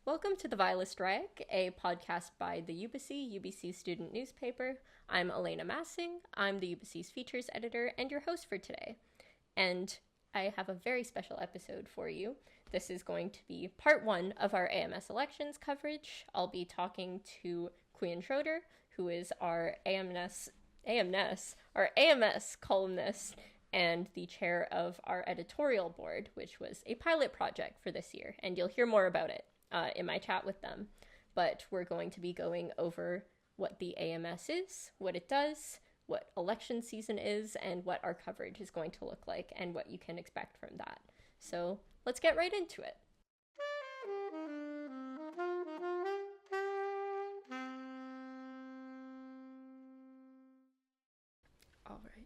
Welcome to the Vilest Rag, a podcast by the Ubyssey student newspaper. I'm Elena Massing. I'm the Ubyssey's features editor and your host for today. And I have a very special episode for you. This is going to be part one of our AMS elections coverage. I'll be talking to Quyen Schroeder, who is our AMS columnist and the chair of our editorial board, which was a pilot project for this year. And you'll hear more about it in my chat with them. But we're going to be going over what the AMS is, what it does, what election season is, and what our coverage is going to look like, and what you can expect from that. So let's get right into it. All right.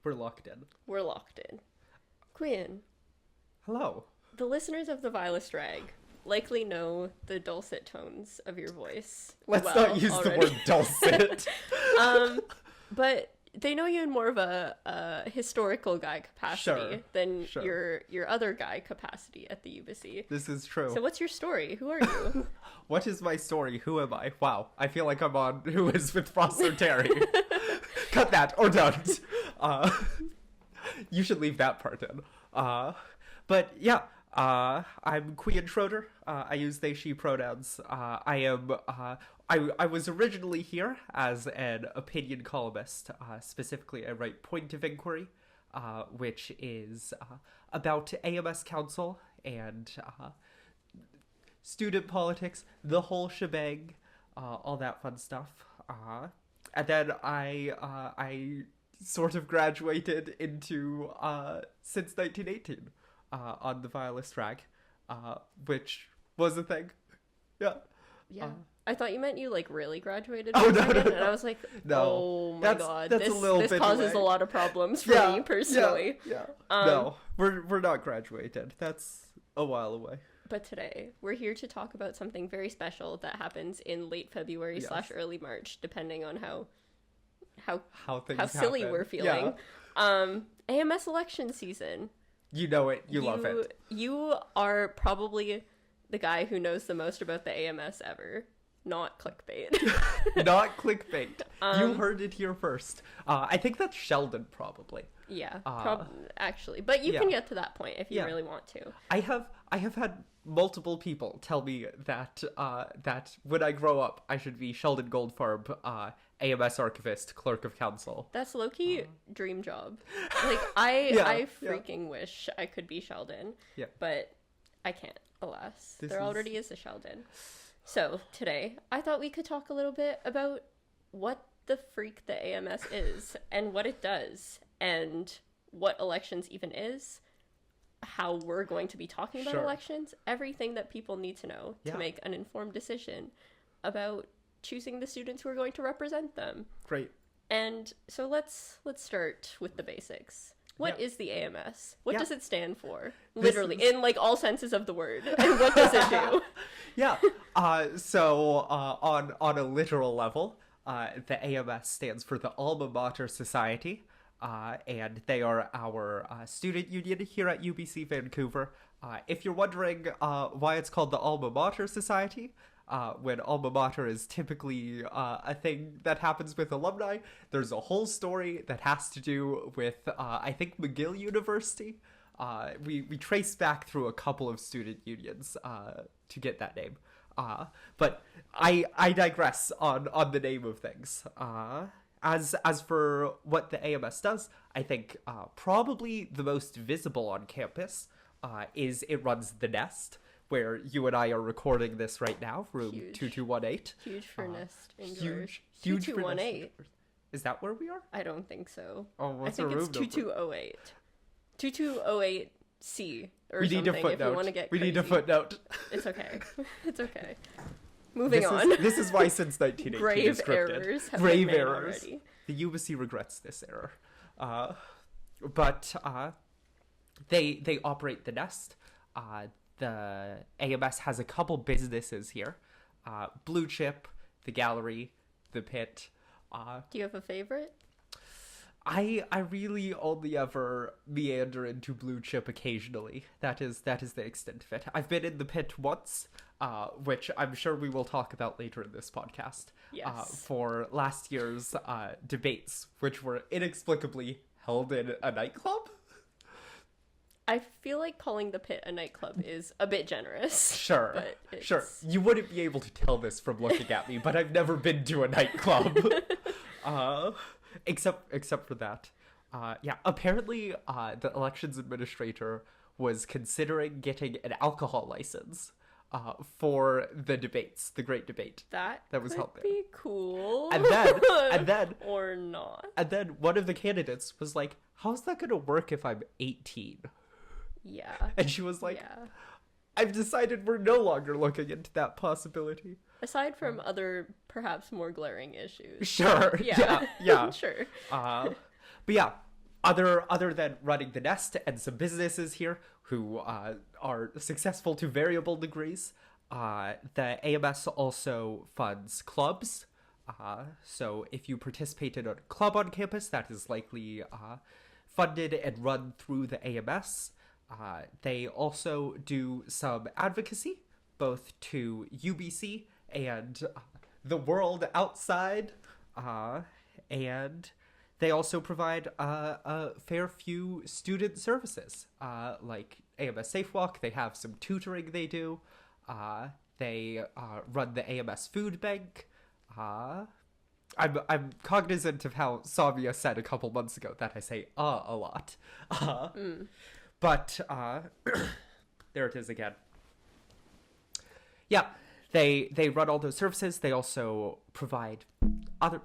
We're locked in. We're locked in. Quyen. Hello. The listeners of the Vilest Rag likely know the dulcet tones of your voice. Let's not use already. The word dulcet. But they know you in more of a historical guy capacity than your other guy capacity at the Ubyssey. This is true. So what's your story? Who are you? What is my story? Who am I? Wow, I feel like I'm on Who Is With Frost or Terry. Cut that or don't. You should leave that part in. But yeah. I'm Quyen Schroeder. I use they, she pronouns. I was originally here as an opinion columnist. Specifically, I write Point of Inquiry, which is about AMS Council and student politics, the whole shebang, all that fun stuff. And then I sort of graduated into since 1918. On the Vilest Rag, which was a thing. Yeah. I thought you meant you really graduated. Oh, no. And I was like, oh my god, this causes a lot of problems for me personally. Yeah. No, we're not graduated. That's a while away. But today we're here to talk about something very special that happens in late February / early March, depending on how silly we're feeling. Yeah. AMS election season. You know it. You love it. You are probably the guy who knows the most about the AMS ever. Not clickbait. Not clickbait. You heard it here first. I think that's Sheldon, probably. Yeah, actually. But you can get to that point if you really want to. I have had multiple people tell me that that when I grow up, I should be Sheldon Goldfarb, AMS archivist, clerk of council. That's low-key dream job. I freaking wish I could be Sheldon. Yeah. But I can't, alas. There already is a Sheldon. So today, I thought we could talk a little bit about what the freak the AMS is and what it does and what elections even is, how we're going to be talking about elections, everything that people need to know to make an informed decision about choosing the students who are going to represent them. Great. And so let's start with the basics. What is the AMS? What does it stand for? Literally, in all senses of the word. And what does it do? So on a literal level, the AMS stands for the Alma Mater Society. And they are our student union here at UBC Vancouver. If you're wondering why it's called the Alma Mater Society, when Alma Mater is typically a thing that happens with alumni, there's a whole story that has to do with, I think, McGill University. We traced back through a couple of student unions to get that name. But I digress on the name of things. As for what the AMS does, I think probably the most visible on campus is it runs the Nest, where you and I are recording this right now, room 2218. Huge for Nest indoors. Huge 2218. Is that where we are? I don't think so. Oh, what's I think room it's 2208. 2208C or we something. Need a footnote. If you want to get we crazy. Need a footnote. It's okay. It's okay. Moving on. This is why since 1918 grave errors have grave been made errors. Already. The Ubyssey regrets this error. But they operate the Nest. The AMS has a couple businesses here. Blue chip, the gallery, the pit. Do you have a favorite? I really only ever meander into Blue Chip occasionally. That is the extent of it. I've been in the pit once, which I'm sure we will talk about later in this podcast. Yes. For last year's debates, which were inexplicably held in a nightclub. I feel like calling the pit a nightclub is a bit generous. Sure, but sure. You wouldn't be able to tell this from looking at me, but I've never been to a nightclub. Except for that. Apparently the elections administrator was considering getting an alcohol license for the debates, the great debate. That was held there. Be cool. And then or not. And then one of the candidates was like, how's that going to work if I'm 18? Yeah. And she was like, I've decided we're no longer looking into that possibility. Aside from other, perhaps more glaring issues. Sure. Yeah. Sure. But yeah, other than running the nest and some businesses here who are successful to variable degrees, the AMS also funds clubs. So if you participate in a club on campus, that is likely funded and run through the AMS. They also do some advocacy, both to Ubyssey and the world outside, and they also provide a fair few student services, like AMS Safe Walk. They have some tutoring they do. They run the AMS Food Bank. I'm cognizant of how Saumya said a couple months ago that I say a lot. But there it is again. Yeah, they run all those services. They also provide other...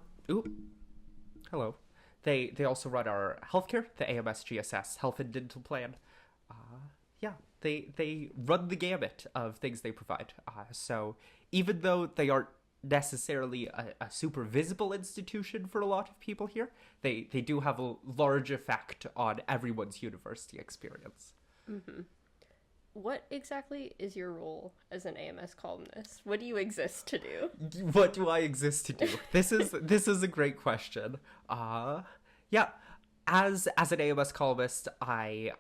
Hello. They also run our healthcare, the AMS GSS Health and Dental Plan. They run the gamut of things they provide. So even though they aren't necessarily a super visible institution for a lot of people here, they do have a large effect on everyone's university experience. Mm-hmm. What exactly is your role as an AMS columnist? What do you exist to do? What do I exist to do? This is a great question. As an AMS columnist, I'm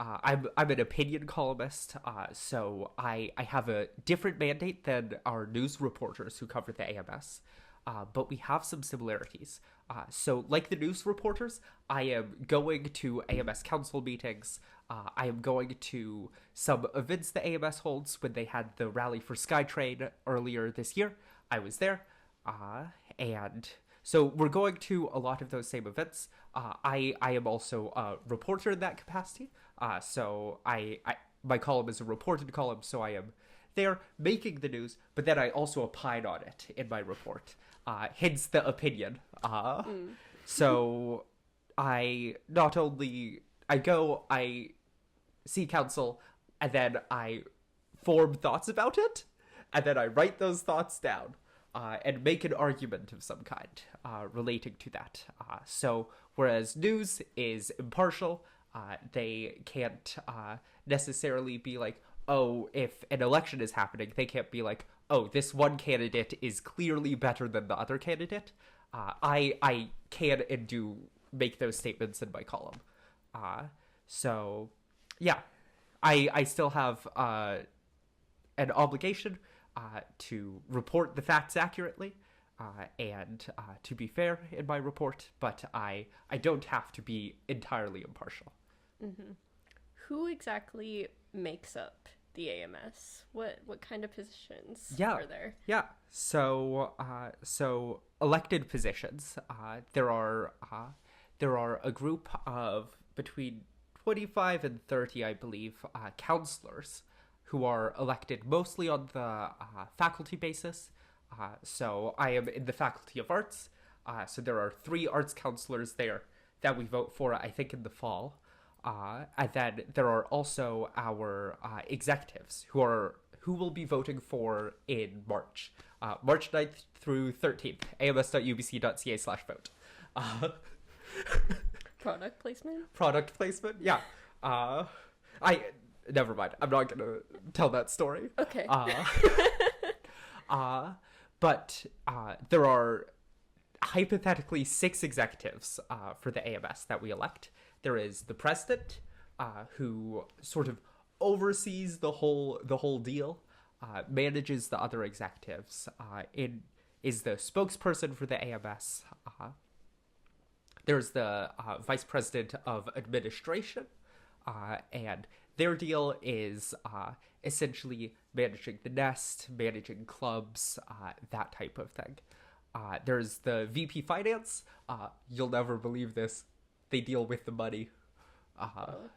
an opinion columnist, so I have a different mandate than our news reporters who cover the AMS, but we have some similarities. So like the news reporters, I am going to AMS council meetings. I am going to some events the AMS holds. When they had the rally for SkyTrain earlier this year, I was there, and so we're going to a lot of those same events. I am also a reporter in that capacity. So my column is a reported column, so I am there making the news, but then I also opine on it in my report. Hence the opinion. So I see council, and then I form thoughts about it, and then I write those thoughts down. And make an argument of some kind relating to that. So whereas news is impartial, they can't necessarily be like, oh, if an election is happening, they can't be like, oh, this one candidate is clearly better than the other candidate. I can and do make those statements in my column. So yeah, I still have an obligation to report the facts accurately and to be fair in my report, but I don't have to be entirely impartial. Mm-hmm. Who exactly makes up the AMS? What kind of positions are there? Yeah, so elected positions. There are a group of between 25 and 30, I believe, counselors who are elected mostly on the faculty basis. So I am in the Faculty of Arts. So there are 3 arts counselors there that we vote for, I think, in the fall. And then there are also our executives who will be voting for in March. March 9th through 13th, ams.ubyssey.ca/vote. Product placement? Product placement, yeah. Never mind. I'm not going to tell that story. Okay. But there are hypothetically 6 executives for the AMS that we elect. There is the president, who sort of oversees the whole deal, manages the other executives, is the spokesperson for the AMS. There's the vice president of administration, and their deal is essentially managing the nest, managing clubs, that type of thing. There's the VP finance. You'll never believe this. They deal with the money.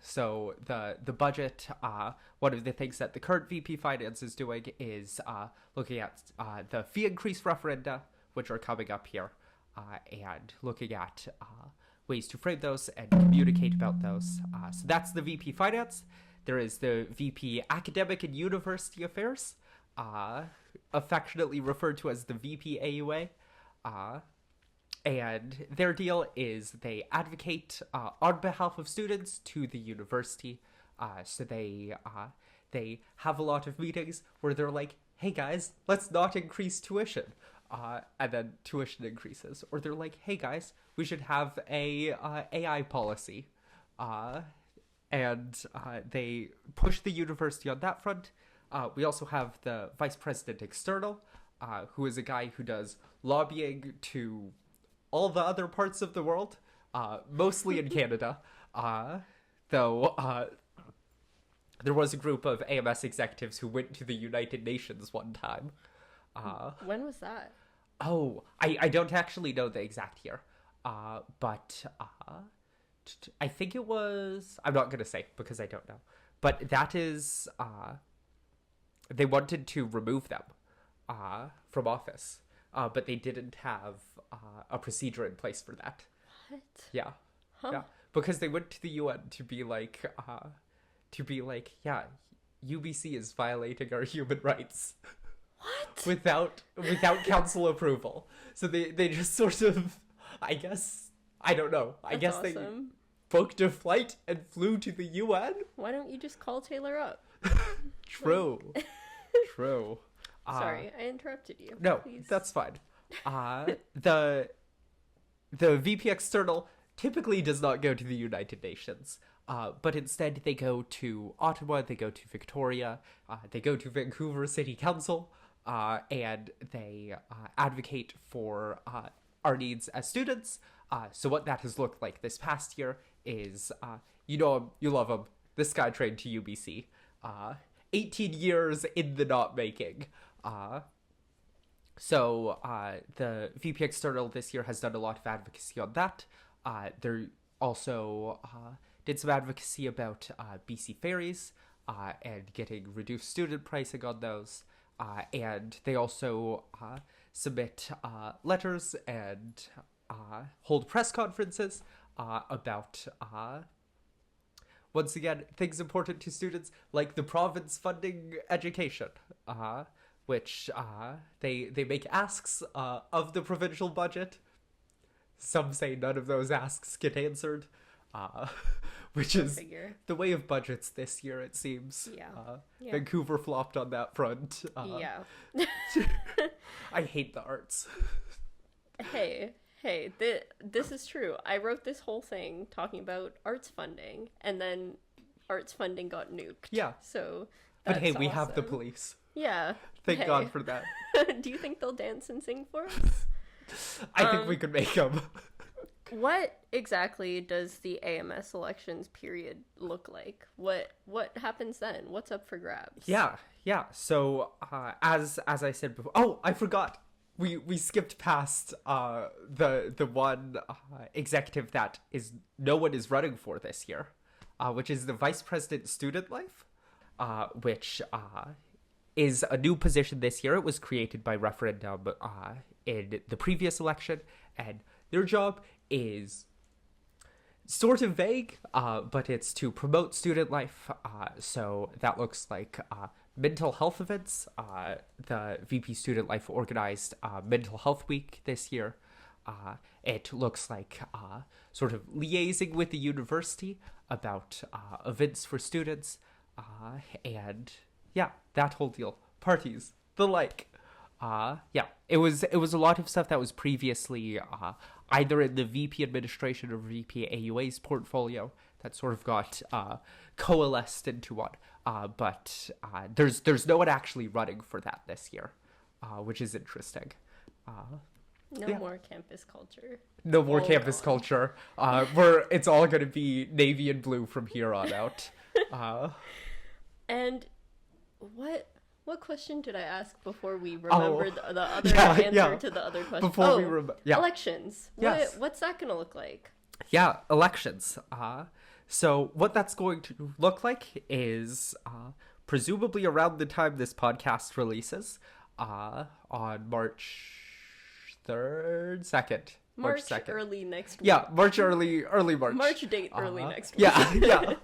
So the budget, one of the things that the current VP finance is doing is looking at the fee increase referenda, which are coming up here, and looking at ways to frame those and communicate about those. So that's the VP finance. There is the VP academic and university affairs, affectionately referred to as the VP AUA. And their deal is they advocate on behalf of students to the university. So they have a lot of meetings where they're like, hey guys, let's not increase tuition. And then tuition increases. Or they're like, hey guys, we should have a AI policy. And they push the university on that front. We also have the vice president external, who is a guy who does lobbying to all the other parts of the world, mostly in Canada, though there was a group of AMS executives who went to the United Nations one time. When was that? Oh, I don't actually know the exact year, but I think it was... I'm not going to say because I don't know. But that is... they wanted to remove them from office. But they didn't have a procedure in place for that. What? Yeah. Huh? Yeah. Because they went to the UN to be like, yeah, Ubyssey is violating our human rights. What? Without council approval. So they just sort of, I guess, I don't know. I guess awesome. They booked a flight and flew to the UN. Why don't you just call Taylor up? True. True. Sorry, I interrupted you. No, please. That's fine. The VP external typically does not go to the United Nations, but instead they go to Ottawa, they go to Victoria, they go to Vancouver City Council, and they advocate for our needs as students. So what that has looked like this past year is, you know him, you love him, this guy trained to Ubyssey. 18 years in the not making. So the VP External this year has done a lot of advocacy on that. They also did some advocacy about BC ferries and getting reduced student pricing on those. And they also submit letters and hold press conferences about... once again, things important to students, like the province funding education, which they make asks of the provincial budget. Some say none of those asks get answered, which is the way of budgets this year, it seems. Yeah. Vancouver flopped on that front. Yeah. I hate the arts. Hey, this is true. I wrote this whole thing talking about arts funding, and then arts funding got nuked. Yeah. So, but hey, we have the police. Yeah. Thank God for that. Do you think they'll dance and sing for us? I think we could make them. What exactly does the AMS elections period look like? What happens then? What's up for grabs? Yeah. So, as I said before... Oh, I forgot. We skipped past the one executive that no one is running for this year, which is the Vice President Student Life, which is a new position this year. It was created by referendum in the previous election, and their job is sort of vague, but it's to promote student life. So that looks like mental health events. The VP Student Life organized Mental Health Week this year. It looks like sort of liaising with the university about events for students. And yeah, that whole deal. Parties, the like. Yeah, it was a lot of stuff that was previously either in the VP administration or VP AUA's portfolio that sort of got coalesced into one. But there's no one actually running for that this year, which is interesting. No more campus culture. No more campus culture. Where it's all going to be navy and blue from here on out. And what question did I ask before we remembered the other answer to the other question? Before we remember, elections. Yes. What's that going to look like? Yeah, elections. So what that's going to look like is presumably around the time this podcast releases, on March 3rd, 2nd. March 2nd. Early next week. Yeah, early March. March date early next week. Yeah.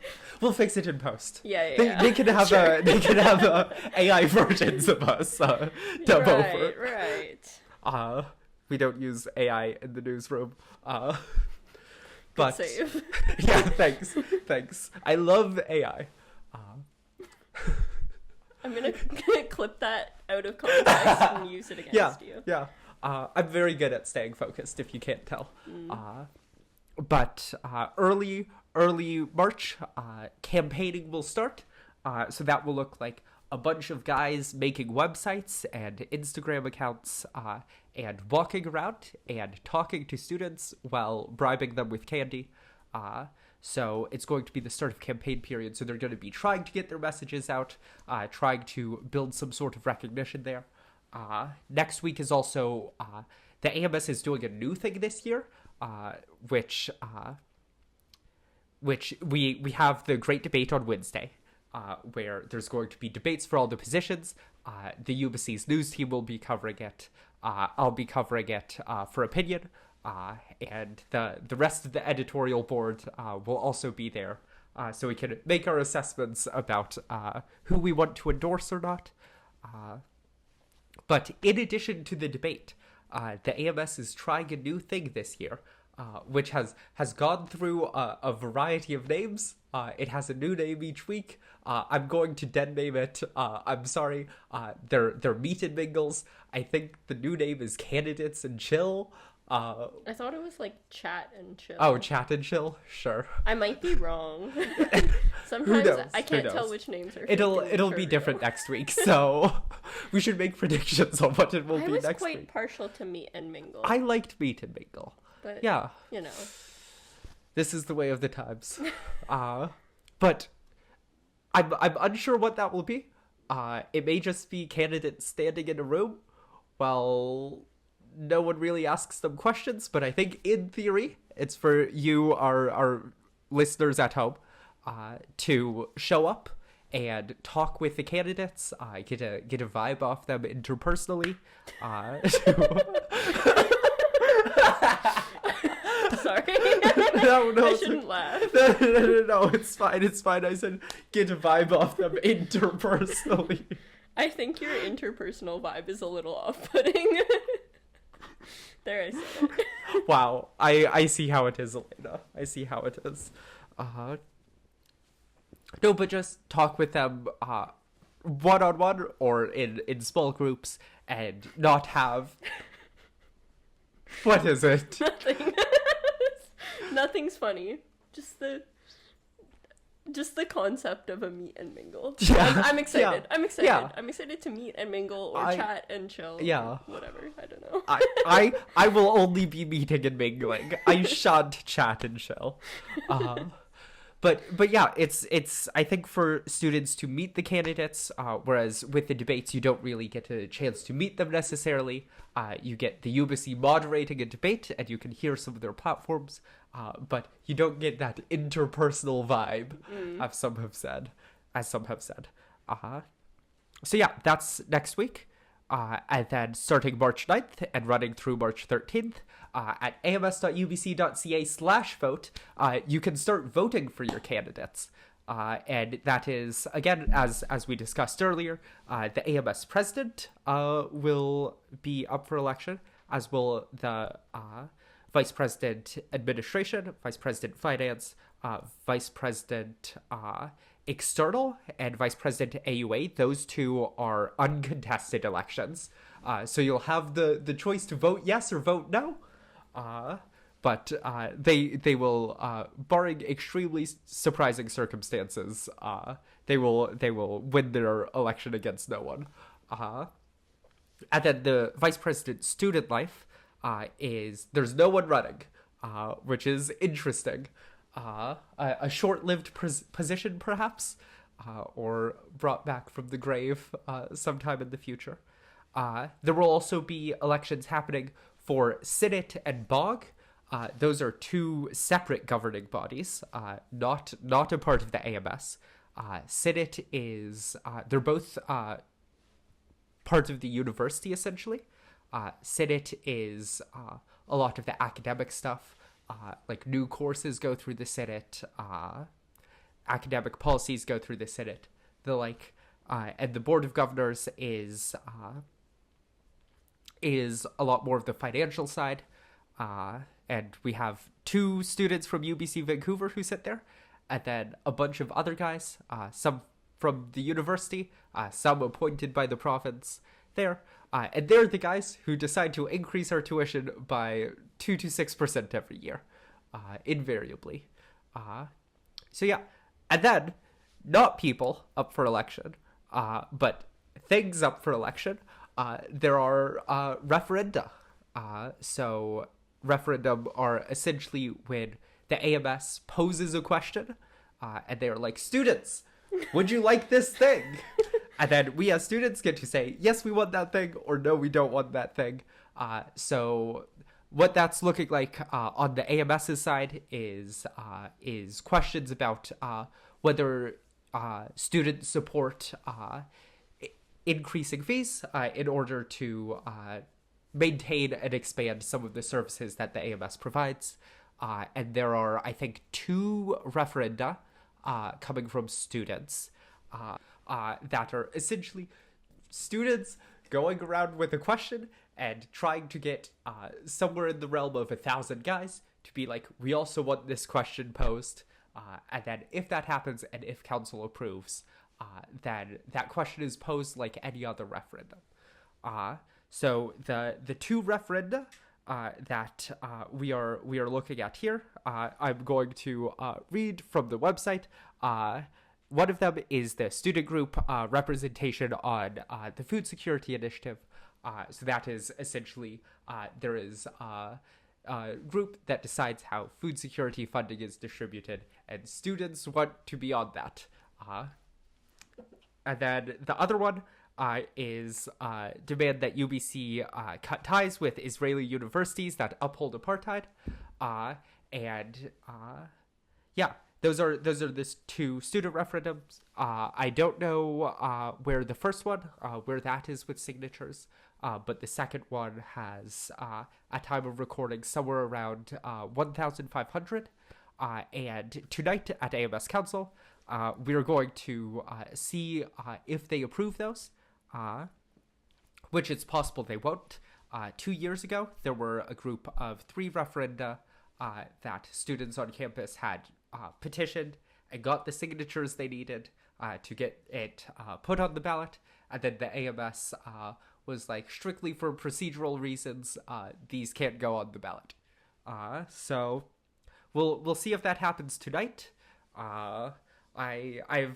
We'll fix it in post. Yeah. They can have AI versions of us dub over. Right. We don't use AI in the newsroom. But good save. Yeah, thanks. I love AI. I'm gonna clip that out of context and use it against you. Yeah. I'm very good at staying focused, if you can't tell. But early March, campaigning will start. So that will look like a bunch of guys making websites and Instagram accounts and walking around and talking to students while bribing them with candy. So it's going to be the start of campaign period. So they're going to be trying to get their messages out, trying to build some sort of recognition there. Next week is also, the AMS is doing a new thing this year, which we have the great debate on Wednesday, where there's going to be debates for all the positions. The Ubyssey's news team will be covering it. I'll be covering it, for opinion. And the rest of the editorial board, will also be there, so we can make our assessments about, who we want to endorse or not. But in addition to the debate, the AMS is trying a new thing this year, which has gone through a variety of names. It has a new name each week. I'm going to dead name it. I'm sorry. They're meet and mingles. I think the new name is Candidates and Chill. I thought it was like Chat and Chill. Oh, Chat and Chill? Sure. I might be wrong. Sometimes I can't tell which names are. It'll be different next week, so we should make predictions on what it will be next week. I was quite partial to Meet and Mingle. I liked Meet and Mingle. But, yeah. You know. This is the way of the times. But I'm unsure what that will be. It may just be candidates standing in a room while no one really asks them questions, but I think in theory it's for you, our listeners at home, to show up and talk with the candidates, get a vibe off them interpersonally. Sorry. No, I shouldn't laugh. No, it's fine. I said get a vibe off them interpersonally. I think your interpersonal vibe is a little off-putting. There I said it. Wow, I see how it is, Elena. I see how it is. No, but just talk with them one-on-one or in small groups and not have... What is it? Nothing. Nothing's funny. Just the concept of a meet and mingle. Yeah. I'm excited. Yeah. I'm excited. Yeah. I'm excited to meet and mingle or chat and chill. Yeah. Whatever. I don't know. I will only be meeting and mingling. I shan't chat and chill. But yeah, it's I think for students to meet the candidates, whereas with the debates you don't really get a chance to meet them necessarily. You get the Ubyssey moderating a debate and you can hear some of their platforms, but you don't get that interpersonal vibe, as some have said. So yeah, that's next week. And then starting March 9th and running through March 13th, at ams.ubc.ca/vote, you can start voting for your candidates. And that is, again, as we discussed earlier, the AMS president will be up for election, as will the vice president administration, vice president finance, vice president external, and vice president AUA. Those two are uncontested elections. So you'll have the choice to vote yes or vote no. But they will, barring extremely surprising circumstances, they will win their election against no one. And then the vice president student life is there's no one running, which is interesting. A short-lived position, perhaps, or brought back from the grave sometime in the future. There will also be elections happening for Senate and BOG. Those are two separate governing bodies, not a part of the AMS. Senate is, they're both part of the university, essentially. Senate is a lot of the academic stuff, like new courses go through the Senate, academic policies go through the Senate, and the Board of Governors is a lot more of the financial side, and we have 2 students from Ubyssey Vancouver who sit there, and then a bunch of other guys, some from the university, some appointed by the province there, and they're the guys who decide to increase our tuition by 2 to 6% every year, invariably. So yeah, and then not people up for election, but things up for election. There are referenda. So referendum are essentially when the AMS poses a question, and they're like, students, would you like this thing? And then we as students get to say, yes, we want that thing, or no, we don't want that thing. So what that's looking like on the AMS's side is questions about whether students support increasing fees in order to maintain and expand some of the services that the AMS provides. And there are, I think, 2 referenda coming from students that are essentially students going around with a question and trying to get somewhere in the realm of 1,000 guys to be like, we also want this question posed. And then if that happens and if council approves, then that question is posed like any other referendum. So the 2 referenda that we are looking at here, I'm going to read from the website. One of them is the student group representation on the food security initiative. So that is essentially there is a group that decides how food security funding is distributed, and students want to be on that. And then the other one is demand that Ubyssey cut ties with Israeli universities that uphold apartheid. Yeah, those are the 2 student referendums. I don't know where the first one, where that is with signatures, but the second one has, at time of recording, somewhere around 1,500. And tonight at AMS Council, we are going to see if they approve those, which it's possible they won't. 2 years ago, there were a group of 3 referenda that students on campus had petitioned and got the signatures they needed to get it put on the ballot. And then the AMS was like, strictly for procedural reasons, these can't go on the ballot. So we'll see if that happens tonight. I've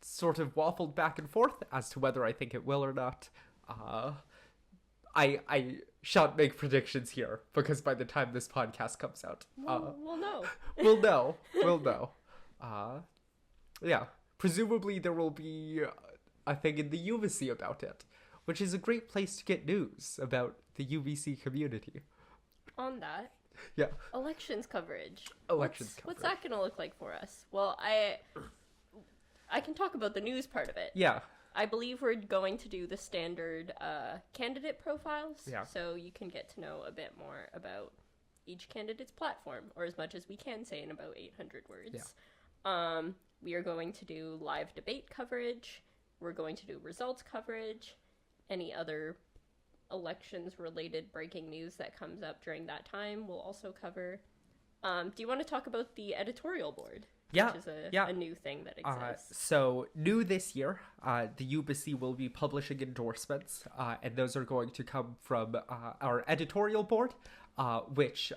sort of waffled back and forth as to whether I think it will or not. I shan't make predictions here, because by the time this podcast comes out, we'll know. We'll know. Yeah, presumably there will be a thing in the Ubyssey about it, which is a great place to get news about the Ubyssey community. On that, yeah, elections coverage. What's What's that gonna look like for us? Well, I can talk about the news part of it. Yeah. I believe we're going to do the standard candidate profiles, yeah. So you can get to know a bit more about each candidate's platform, or as much as we can say in about 800 words. Yeah. We are going to do live debate coverage. We're going to do results coverage. Any other elections-related breaking news that comes up during that time we'll also cover. Do you want to talk about the editorial board? which is a new thing that exists. So new this year, the Ubyssey will be publishing endorsements, and those are going to come from our editorial board, which,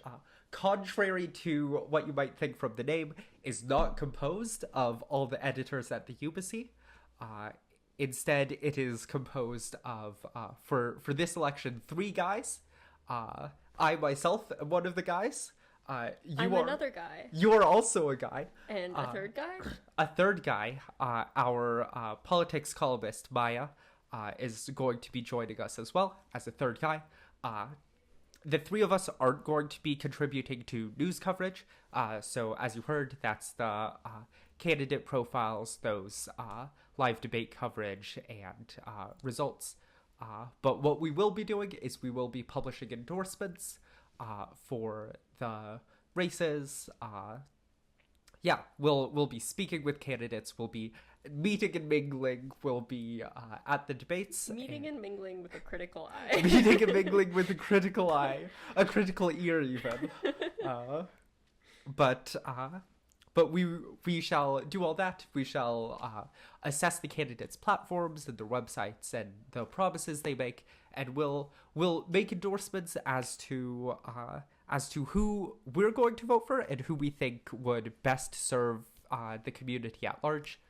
contrary to what you might think from the name, is not composed of all the editors at the Ubyssey. Instead, it is composed of, for this election, 3 guys. I myself am one of the guys. I'm another guy. You are also a guy. And a third guy? A third guy, our politics columnist, Maya, is going to be joining us as well as a third guy. The 3 of us aren't going to be contributing to news coverage. So as you heard, that's the candidate profiles, those live debate coverage, and results. But what we will be doing is we will be publishing endorsements for the races. We'll be speaking with candidates. We'll be meeting and mingling. We'll be at the debates. Meeting and mingling with a critical eye. Meeting and mingling with a critical eye. A critical ear, even. But we shall do all that. We shall assess the candidates' platforms and their websites and the promises they make, and we'll make endorsements as to who we're going to vote for and who we think would best serve the community at large.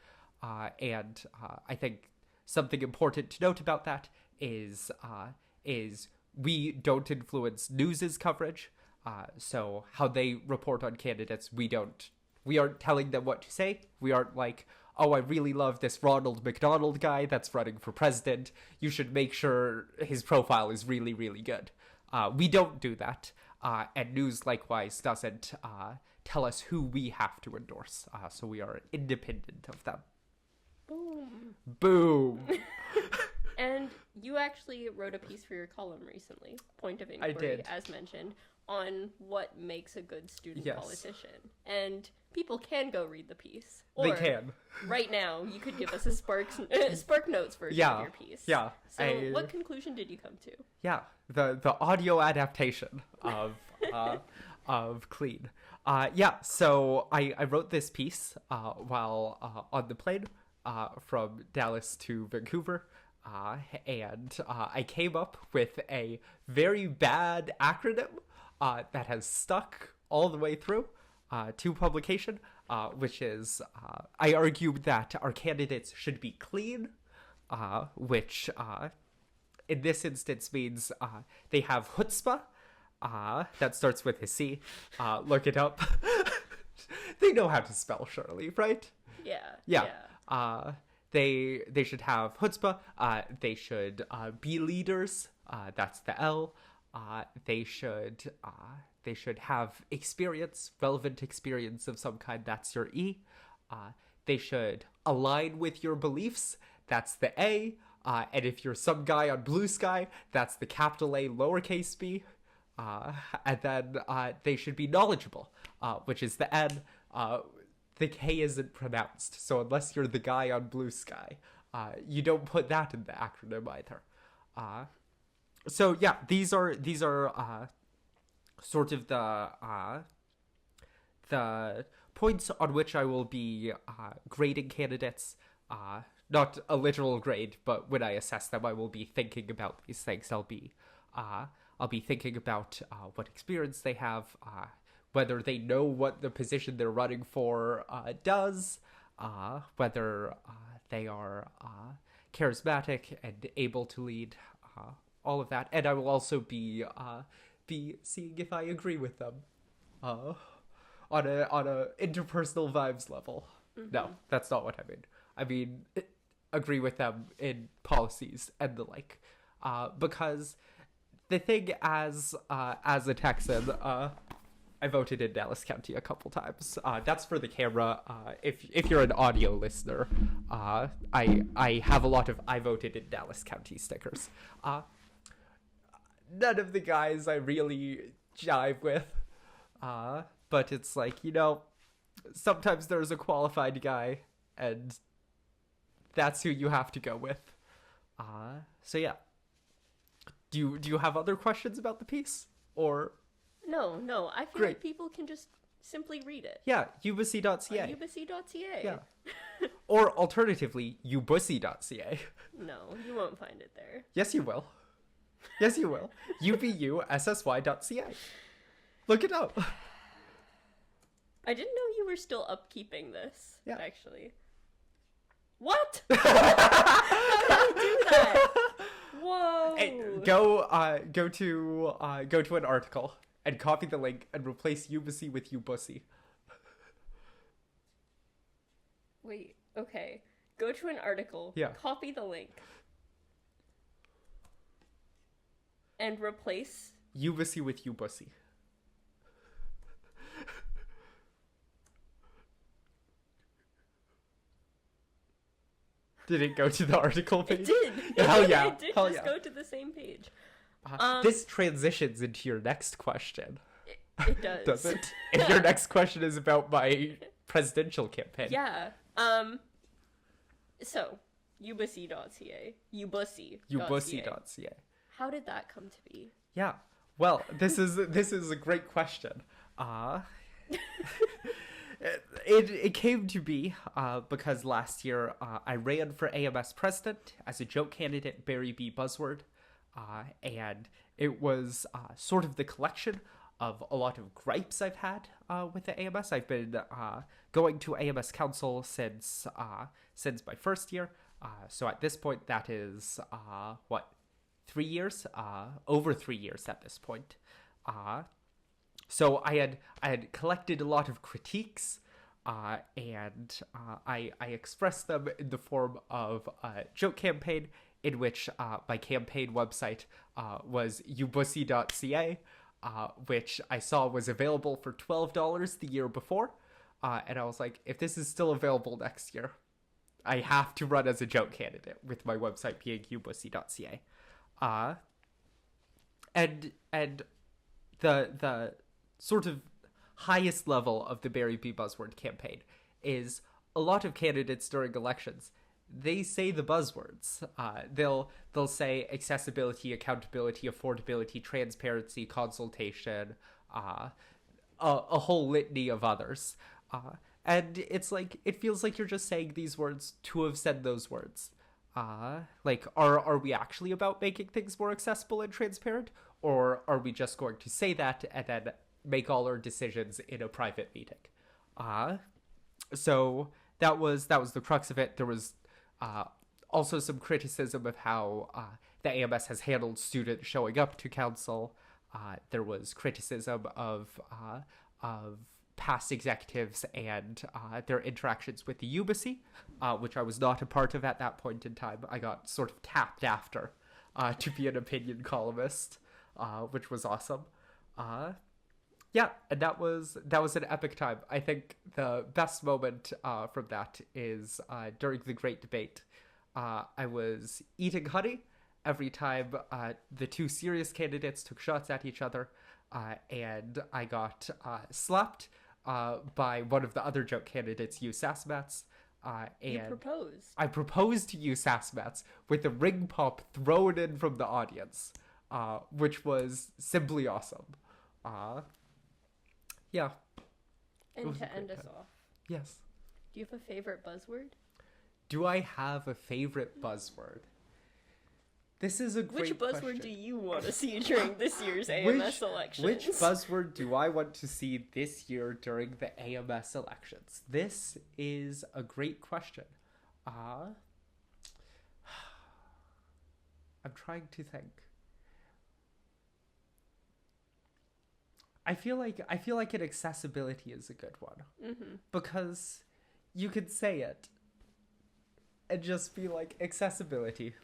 And I think something important to note about that is we don't influence news's coverage. So how they report on candidates, we aren't telling them what to say. We aren't like, oh, I really love this Ronald McDonald guy that's running for president. You should make sure his profile is really, really good. We don't do that. And news likewise doesn't tell us who we have to endorse. So we are independent of them. Boom. Boom. And you actually wrote a piece for your column recently, Point of Inquiry, I did. as mentioned, on what makes a good student politician. And people can go read the piece. Or they can. Right now, you could give us a Spark Notes version of your piece. Yeah. So what conclusion did you come to? Yeah, the audio adaptation of Clean. So I wrote this piece while on the plane from Dallas to Vancouver. And I came up with a very bad acronym that has stuck all the way through to publication, which is, I argued that our candidates should be clean, which in this instance means they have chutzpah, that starts with a C. Look it up. They know how to spell, surely, right? Yeah. They should have chutzpah. They should be leaders. That's the L. They should have experience, relevant experience of some kind. That's your E. They should align with your beliefs. That's the A. And if you're some guy on Bluesky, that's the capital A, lowercase b. And then they should be knowledgeable, which is the N. The K isn't pronounced, so unless you're the guy on Bluesky, you don't put that in the acronym either. So yeah, these are sort of the points on which I will be grading candidates. Not a literal grade, but when I assess them, I will be thinking about these things. I'll be thinking about what experience they have, whether they know what the position they're running for does, whether they are charismatic and able to lead, all of that. And I will also be seeing if I agree with them on a interpersonal vibes level. Mm-hmm. No, that's not what I mean. I mean, agree with them in policies and the like. Because the thing as a Texan, I voted in Dallas County a couple times. That's for the camera. If you're an audio listener, I have a lot of I voted in Dallas County stickers. None of the guys I really jive with. But it's like, sometimes there's a qualified guy, and that's who you have to go with. So yeah. Do you have other questions about the piece? Or... No. I feel like people can just simply read it. Yeah, ubyssey.ca. Ubyssey.ca. Yeah. Or alternatively, ubyssey.ca. No, you won't find it there. Yes, you will. Yes, you will. ubussy.ca. Look it up. I didn't know you were still upkeeping this, actually. What? How did I do that? Whoa. Hey, go to an article and copy the link and replace Ubyssey with Ubyssey. Wait, okay. Go to an article, copy the link, and replace Ubyssey with Ubyssey. Did it go to the article page? It did. Hell yeah. It did go to the same page. This transitions into your next question. It does. Does it? And your next question is about my presidential campaign. Yeah. So, ubyssey.ca. Ubyssey.ca. How did that come to be? Yeah. Well, this is a great question. It came to be because last year I ran for AMS president as a joke candidate, Barry B. Buzzword, and it was sort of the collection of a lot of gripes I've had with the AMS. I've been going to AMS Council since my first year, so at this point that is 3 years? Over 3 years at this point. So I had collected a lot of critiques, and I expressed them in the form of a joke campaign in which my campaign website was ubyssey.ca, which I saw was available for $12 the year before, and I was like, if this is still available next year, I have to run as a joke candidate with my website being ubyssey.ca. And the sort of highest level of the Barry B. Buzzword campaign is a lot of candidates during elections. They say the buzzwords. They'll say accessibility, accountability, affordability, transparency, consultation, a whole litany of others. And it's like, it feels like you're just saying these words to have said those words. Like, are we actually about making things more accessible and transparent? Or are we just going to say that and then make all our decisions in a private meeting? So that was the crux of it. There was also some criticism of how the AMS has handled students showing up to council. There was criticism of past executives and their interactions with the Ubyssey, which I was not a part of at that point in time. I got sort of tapped after to be an opinion columnist, which was awesome. Yeah, and that was an epic time. I think the best moment from that is during the Great Debate. I was eating honey every time the two serious candidates took shots at each other, and I got slapped by one of the other joke candidates, you Sassmats. And you proposed. I proposed to you Sassmats with a ring pop thrown in from the audience, which was simply awesome. Yeah. And to end us off. Yes. Do you have a favorite buzzword? Do I have a favorite buzzword? This is a great question. Which buzzword do you want to see during this year's AMS elections? Which buzzword do I want to see this year during the AMS elections? This is a great question. I'm trying to think. I feel like an accessibility is a good one. Mm-hmm. Because you could say it and just be like, accessibility.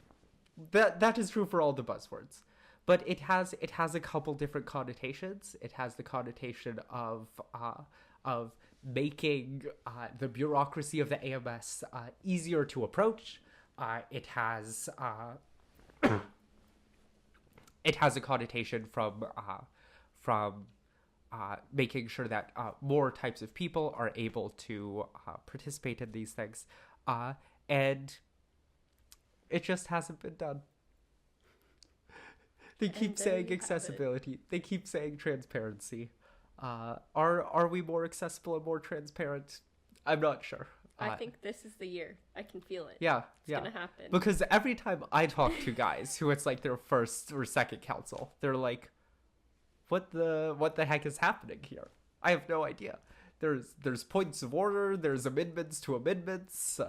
That is true for all the buzzwords. But it has a couple different connotations. It has the connotation of making the bureaucracy of the AMS easier to approach. It has a connotation from making sure that more types of people are able to participate in these things. And it just hasn't been done. They keep saying accessibility. They keep saying transparency. Are we more accessible and more transparent? I'm not sure. I think this is the year. I can feel it. Yeah, it's gonna happen. Because every time I talk to guys who it's like their first or second council, they're like, what the heck is happening here? I have no idea. There's points of order, there's amendments to amendments.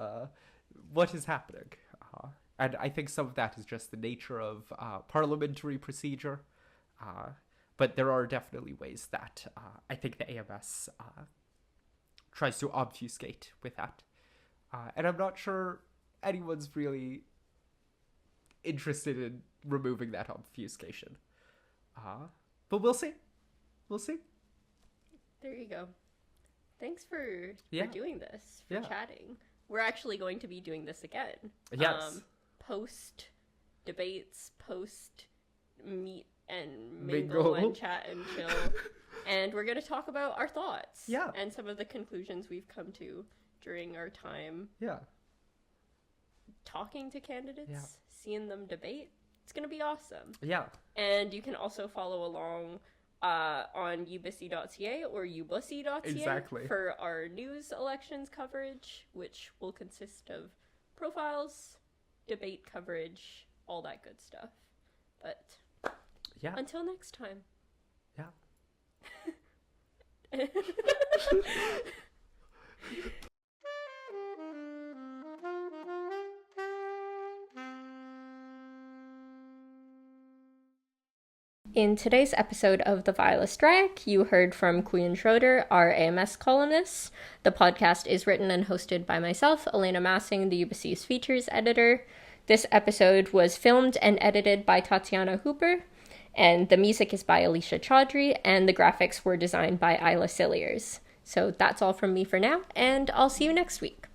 What is happening? And I think some of that is just the nature of parliamentary procedure. But there are definitely ways that I think the AMS tries to obfuscate with that. And I'm not sure anyone's really interested in removing that obfuscation. But we'll see. We'll see. There you go. Thanks for doing this, for chatting. We're actually going to be doing this again. Yes. Post debates, post meet and mingle and chat and chill. And we're going to talk about our thoughts. Yeah. And some of the conclusions we've come to during our time. Yeah. Talking to candidates, seeing them debate. It's going to be awesome. Yeah. And you can also follow along on ubyssey.ca or ubyssey.ca for our news elections coverage, which will consist of profiles, debate coverage, all that good stuff. But until next time. Yeah. In today's episode of the Vilest Rag, you heard from Quyen Schroeder, our AMS columnist. The podcast is written and hosted by myself, Elena Massing, the Ubyssey's features editor. This episode was filmed and edited by Tatiana Hooper, and the music is by Alicia Chaudhry, and the graphics were designed by Ayla Cilliers. So that's all from me for now, and I'll see you next week.